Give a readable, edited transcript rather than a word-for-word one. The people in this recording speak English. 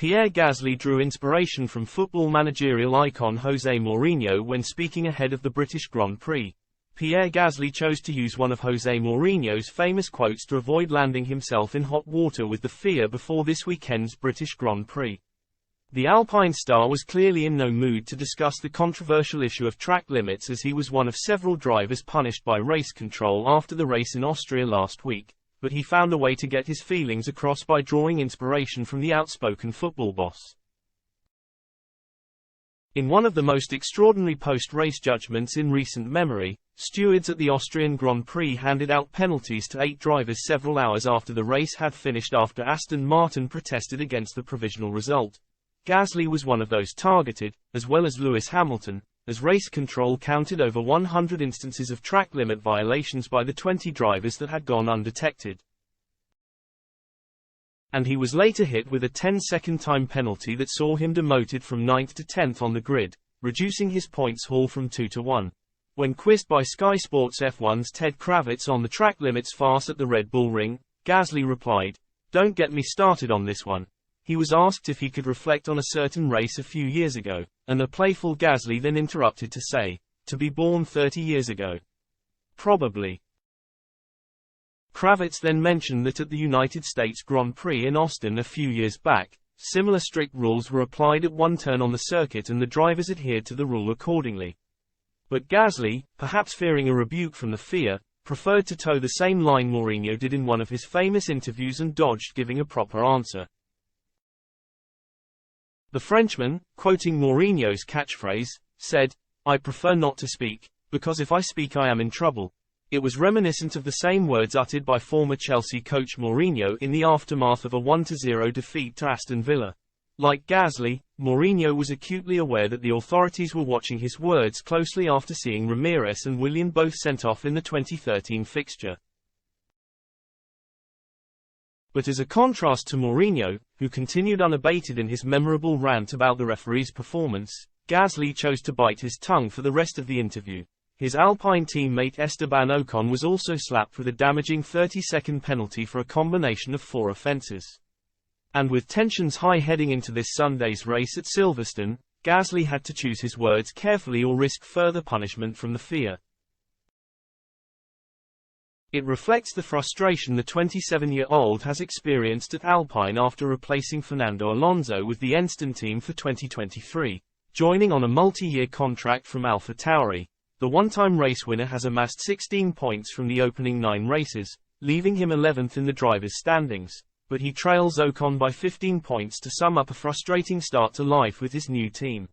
Pierre Gasly drew inspiration from football managerial icon Jose Mourinho when speaking ahead of the British Grand Prix. Pierre Gasly chose to use one of Jose Mourinho's famous quotes to avoid landing himself in hot water with the FIA before this weekend's British Grand Prix. The Alpine star was clearly in no mood to discuss the controversial issue of track limits, as he was one of several drivers punished by race control after the race in Austria last week, but he found a way to get his feelings across by drawing inspiration from the outspoken football boss. In one of the most extraordinary post-race judgments in recent memory, stewards at the Austrian Grand Prix handed out penalties to 8 drivers several hours after the race had finished after Aston Martin protested against the provisional result. Gasly was one of those targeted, as well as Lewis Hamilton, as race control counted over 100 instances of track limit violations by the 20 drivers that had gone undetected. And he was later hit with a 10-second time penalty that saw him demoted from 9th to 10th on the grid, reducing his points haul from 2 to 1. When quizzed by Sky Sports F1's Ted Kravitz on the track limits farce at the Red Bull Ring, Gasly replied, "Don't get me started on this one." He was asked if he could reflect on a certain race a few years ago, and a playful Gasly then interrupted to say, "To be born 30 years ago. Probably." Kravitz then mentioned that at the United States Grand Prix in Austin a few years back, similar strict rules were applied at one turn on the circuit and the drivers adhered to the rule accordingly. But Gasly, perhaps fearing a rebuke from the FIA, preferred to toe the same line Mourinho did in one of his famous interviews and dodged giving a proper answer. The Frenchman, quoting Mourinho's catchphrase, said, "I prefer not to speak, because if I speak I am in trouble." It was reminiscent of the same words uttered by former Chelsea coach Mourinho in the aftermath of a 1-0 defeat to Aston Villa. Like Gasly, Mourinho was acutely aware that the authorities were watching his words closely after seeing Ramirez and Willian both sent off in the 2013 fixture. But as a contrast to Mourinho, who continued unabated in his memorable rant about the referee's performance, Gasly chose to bite his tongue for the rest of the interview. His Alpine teammate Esteban Ocon was also slapped with a damaging 30-second penalty for a combination of 4 offences. And with tensions high heading into this Sunday's race at Silverstone, Gasly had to choose his words carefully or risk further punishment from the FIA. It reflects the frustration the 27-year-old has experienced at Alpine after replacing Fernando Alonso with the Enston team for 2023, joining on a multi-year contract from AlphaTauri. The one-time race winner has amassed 16 points from the opening 9 races, leaving him 11th in the drivers' standings, but he trails Ocon by 15 points to sum up a frustrating start to life with his new team.